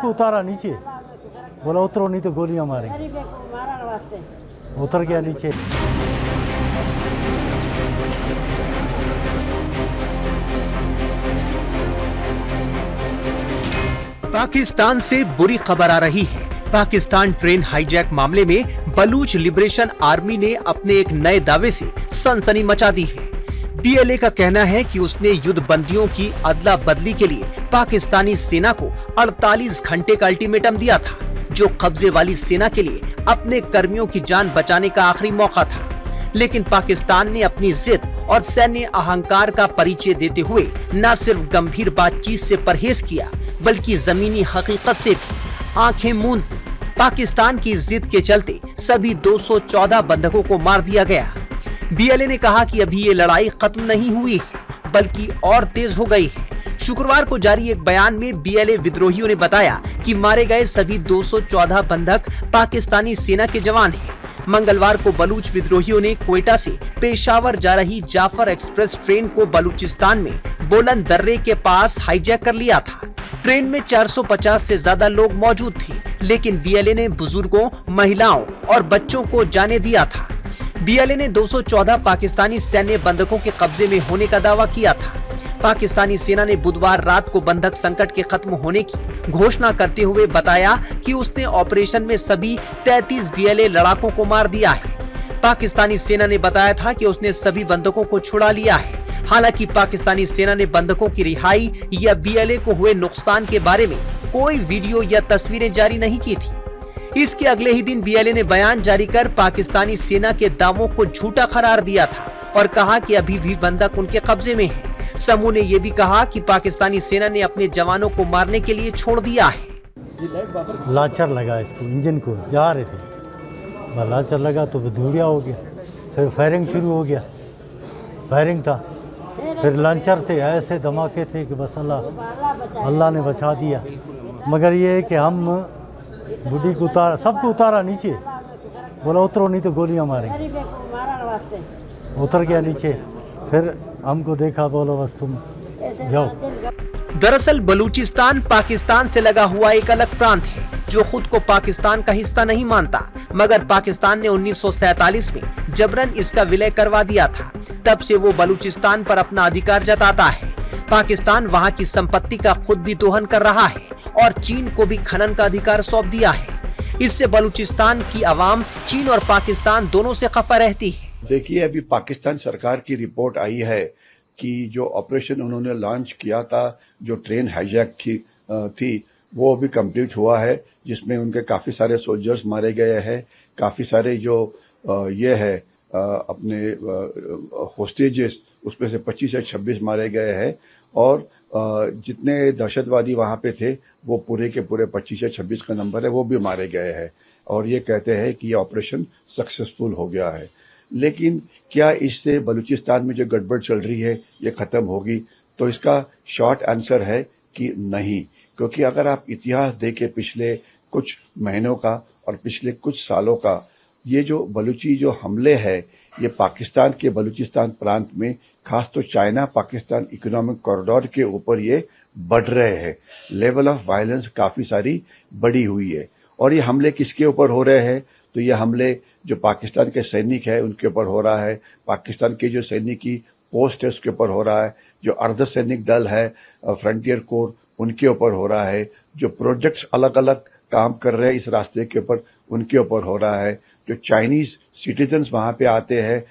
सबको उतारा नीचे, बोला उतरो नहीं तो गोलियां मारेंगे। उतर गया नीचे। पाकिस्तान से बुरी खबर आ रही है। पाकिस्तान ट्रेन हाईजैक मामले में बलूच लिबरेशन आर्मी ने अपने एक नए दावे से सनसनी मचा दी है। बीएलए का कहना है कि उसने युद्ध बंदियों की अदला बदली के लिए पाकिस्तानी सेना को 48 घंटे का अल्टीमेटम दिया था, जो कब्जे वाली सेना के लिए अपने कर्मियों की जान बचाने का आखिरी मौका था। लेकिन पाकिस्तान ने अपनी जिद और सैन्य अहंकार का परिचय देते हुए न सिर्फ गंभीर बातचीत से परहेज किया, बल्कि जमीनी हकीकत से भी आंखें मूंद ली। पाकिस्तान की जिद के चलते सभी 214 बंधकों को मार दिया गया। बीएलए ने कहा कि अभी ये लड़ाई खत्म नहीं हुई है, बल्कि और तेज हो गई है। शुक्रवार को जारी एक बयान में बीएलए विद्रोहियों ने बताया कि मारे गए सभी 214 बंधक पाकिस्तानी सेना के जवान हैं। मंगलवार को बलूच विद्रोहियों ने क्वेटा से पेशावर जा रही जाफर एक्सप्रेस ट्रेन को बलूचिस्तान में बोलन दर्रे के पास हाईजैक कर लिया था। ट्रेन में 450 से ज्यादा लोग मौजूद थे, लेकिन बीएलए ने बुजुर्गों, महिलाओं और बच्चों को जाने दिया था। बीएलए ने 214 पाकिस्तानी सैन्य बंधकों के कब्जे में होने का दावा किया था। पाकिस्तानी सेना ने बुधवार रात को बंधक संकट के खत्म होने की घोषणा करते हुए बताया कि उसने ऑपरेशन में सभी 33 बीएलए लड़ाकों को मार दिया है। पाकिस्तानी सेना ने बताया था कि उसने सभी बंधकों को छुड़ा लिया है। हालांकि पाकिस्तानी सेना ने बंधकों की रिहाई या बीएलए को हुए नुकसान के बारे में कोई वीडियो या तस्वीरें जारी नहीं की थी। इसके अगले ही दिन बीएलए ने बयान जारी कर पाकिस्तानी सेना के दावों को झूठा करार दिया था और कहा कि अभी भी बंधक उनके कब्जे में है। समूह ने यह भी कहा कि पाकिस्तानी सेना ने अपने जवानों को मारने के लिए छोड़ दिया है। लाचर लगा इसको, इंजन को जा रहे थे, लाचर लगा तो धुड़िया हो गया, फिर फायरिंग शुरू हो गया। फायरिंग था, फिर लॉन्चर थे, ऐसे धमाके थे कि बस अल्लाह ने बचा दिया। मगर ये है कि हम बुढ़ी को उतारा, सबको उतारा नीचे, बोला उतरो नहीं तो गोलियां मारेंगे। उतर गया नीचे, फिर हमको देखा, बोलो बस तुम जाओ। दरअसल बलूचिस्तान पाकिस्तान से लगा हुआ एक अलग प्रांत है, जो खुद को पाकिस्तान का हिस्सा नहीं मानता, मगर पाकिस्तान ने 1947 में जबरन इसका विलय करवा दिया था। तब से वो बलूचिस्तान पर अपना अधिकार जताता है। पाकिस्तान वहाँ की संपत्ति का खुद भी दोहन कर रहा है और चीन को भी खनन का अधिकार सौंप दिया है। इससे बलूचिस्तान की आवाम चीन और पाकिस्तान दोनों से खफा रहती है। देखिए, अभी पाकिस्तान सरकार की रिपोर्ट आई है कि जो ऑपरेशन उन्होंने लॉन्च किया था, जो ट्रेन हाईजैक थी, वो अभी कंप्लीट हुआ है, जिसमें उनके काफी सारे सोल्जर्स मारे गए हैं। काफी सारे जो ये है अपने होस्टेजेस, उसमें से 25 से 26 मारे गए हैं और जितने दहशतवादी वहां पे थे वो पूरे के पूरे 25 से 26 का नंबर है, वो भी मारे गए हैं। और ये कहते हैं कि ये ऑपरेशन सक्सेसफुल हो गया है। लेकिन क्या इससे बलूचिस्तान में जो गड़बड़ चल रही है ये खत्म होगी? तो इसका शॉर्ट आंसर है कि नहीं, क्योंकि अगर आप इतिहास देखें पिछले कुछ महीनों का और पिछले कुछ सालों का, ये जो बलूची जो हमले हैं ये पाकिस्तान के बलूचिस्तान प्रांत में, खास तो चाइना पाकिस्तान इकोनॉमिक कॉरिडोर के ऊपर ये बढ़ रहे हैं। लेवल ऑफ वायलेंस काफी सारी बढ़ी हुई है। और ये हमले किसके ऊपर हो रहे हैं? तो ये हमले जो पाकिस्तान के सैनिक है उनके ऊपर हो रहा है, पाकिस्तान के जो सैनिक की पोस्ट है उसके ऊपर हो रहा है, जो अर्धसैनिक दल है फ्रंटियर कोर उनके ऊपर हो रहा है, जो प्रोजेक्ट्स अलग अलग काम कर रहे हैं इस रास्ते के ऊपर उनके ऊपर हो रहा है, जो चाइनीज सिटीजन्स वहां पे आते हैं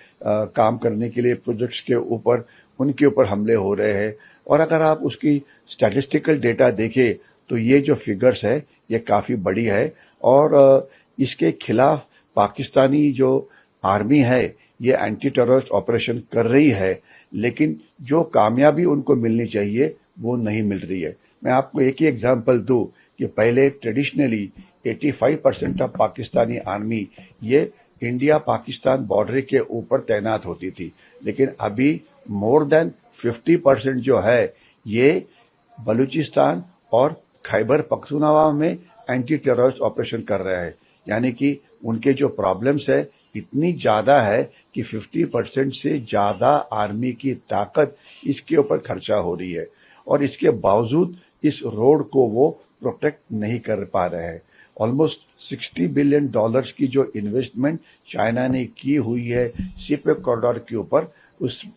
काम करने के लिए प्रोजेक्ट्स के ऊपर, उनके ऊपर हमले हो रहे हैं। और अगर आप उसकी स्टैटिस्टिकल डेटा देखें तो ये जो फिगर्स है ये काफी बड़ी है और इसके खिलाफ पाकिस्तानी जो आर्मी है ये एंटी टेररिस्ट ऑपरेशन कर रही है, लेकिन जो कामयाबी उनको मिलनी चाहिए वो नहीं मिल रही है। मैं आपको एक ही एग्जांपल दूं कि पहले ट्रेडिशनली 85% ऑफ पाकिस्तानी आर्मी ये इंडिया पाकिस्तान बॉर्डर के ऊपर तैनात होती थी, लेकिन अभी मोर देन 50% जो है ये बलूचिस्तान और खैबर पख्तूनख्वा में एंटी टेररिस्ट ऑपरेशन कर रहे हैं। यानी कि उनके जो प्रॉब्लम्स है इतनी ज्यादा है कि 50% से ज्यादा आर्मी की ताकत इसके ऊपर खर्चा हो रही है और इसके बावजूद इस रोड को वो प्रोटेक्ट नहीं कर पा रहे हैं। ऑलमोस्ट $60 बिलियन की जो इन्वेस्टमेंट चाइना ने की हुई है सीपेक कॉरिडोर के ऊपर,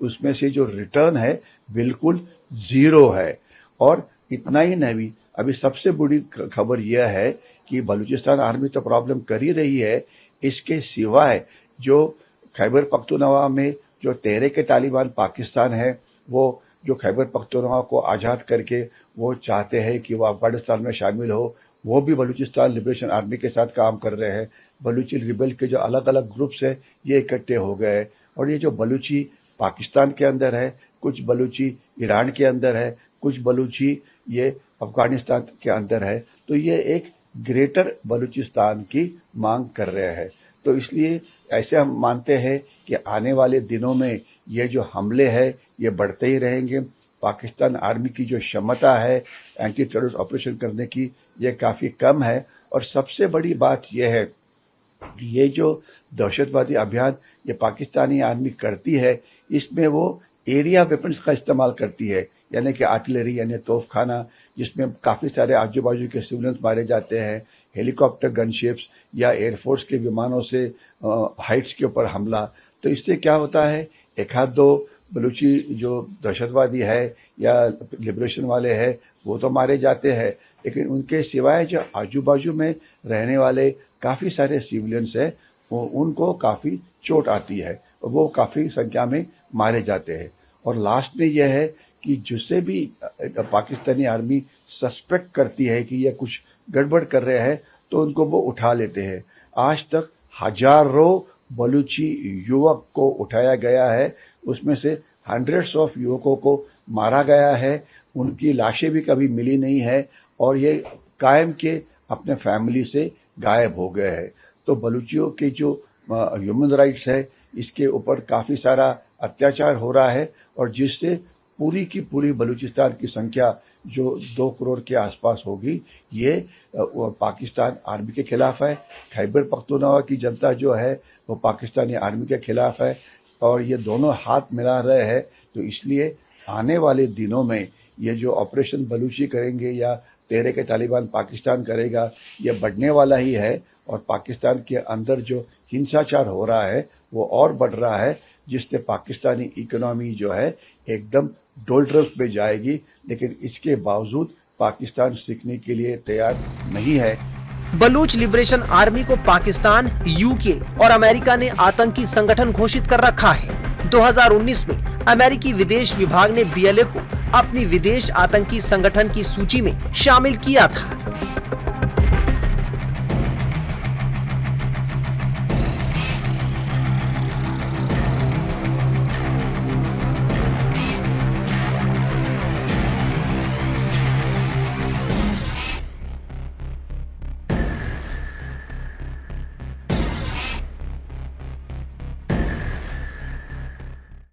उसमें से जो रिटर्न है बिल्कुल जीरो है। और इतना ही नहीं, अभी सबसे बड़ी खबर यह है कि बलूचिस्तान आर्मी तो प्रॉब्लम कर ही रही है, इसके सिवाय जो खैबर पख्तूनख्वा में जो तहरीक तालिबान पाकिस्तान है, वो जो खैबर पख्तूनख्वा को आज़ाद करके वो चाहते हैं कि वो अफगानिस्तान में शामिल हो, वो भी बलूचिस्तान लिबरेशन आर्मी के साथ काम कर रहे हैं। बलूची रिबेल के जो अलग अलग ग्रुप्स हैं ये इकट्ठे हो गए, और ये जो बलूची पाकिस्तान के अंदर है, कुछ बलूची ईरान के अंदर है, कुछ बलूची ये अफगानिस्तान के अंदर है, तो ये एक ग्रेटर बलूचिस्तान की मांग कर रहे हैं। तो इसलिए ऐसे हम मानते हैं कि आने वाले दिनों में ये जो हमले हैं ये बढ़ते ही रहेंगे। पाकिस्तान आर्मी की जो क्षमता है एंटी टेररिस्ट ऑपरेशन करने की, ये काफ़ी कम है। और सबसे बड़ी बात यह है कि ये जो दहशतवादी अभियान ये पाकिस्तानी आर्मी करती है, इसमें वो एरिया वेपन्स का इस्तेमाल करती है, यानी कि आर्टिलरी यानी तोपखाना, जिसमें काफ़ी सारे आजू बाजू के सिविलियंस मारे जाते हैं, हेलीकॉप्टर गनशिप्स या एयरफोर्स के विमानों से हाइट्स के ऊपर हमला। तो इससे क्या होता है, एक आध दो बलूची जो दहशतवादी है या लिबरेशन वाले हैं वो तो मारे जाते हैं, लेकिन उनके सिवाय जो आजू बाजू में रहने वाले काफ़ी सारे सिविलियंस हैं उनको काफ़ी चोट आती है, वो काफ़ी संख्या में मारे जाते हैं। और लास्ट में यह है कि जिससे भी पाकिस्तानी आर्मी सस्पेक्ट करती है कि यह कुछ गड़बड़ कर रहे हैं तो उनको वो उठा लेते हैं। आज तक हजारों बलूची युवक को उठाया गया है, उसमें से हंड्रेड्स ऑफ युवकों को मारा गया है, उनकी लाशें भी कभी मिली नहीं है, और ये कायम के अपने फैमिली से गायब हो गए हैं। तो बलूचियों के जो ह्यूमन राइट्स है इसके ऊपर काफ़ी सारा अत्याचार हो रहा है, और जिससे पूरी की पूरी बलूचिस्तान की संख्या जो 2 करोड़ के आसपास होगी, ये पाकिस्तान आर्मी के खिलाफ है। खैबर पख्तूनख्वा की जनता जो है वो पाकिस्तानी आर्मी के खिलाफ है, और ये दोनों हाथ मिला रहे हैं। तो इसलिए आने वाले दिनों में ये जो ऑपरेशन बलूची करेंगे या तहरीक तालिबान पाकिस्तान करेगा, ये बढ़ने वाला ही है, और पाकिस्तान के अंदर जो हिंसाचार हो रहा है वो और बढ़ रहा है, जिससे पाकिस्तानी इकोनॉमी जो है एकदम डोल्ड्रम्स में जाएगी। लेकिन इसके बावजूद पाकिस्तान सीखने के लिए तैयार नहीं है। बलूच लिबरेशन आर्मी को पाकिस्तान, यूके और अमेरिका ने आतंकी संगठन घोषित कर रखा है। 2019 में अमेरिकी विदेश विभाग ने बीएलए को अपनी विदेश आतंकी संगठन की सूची में शामिल किया था।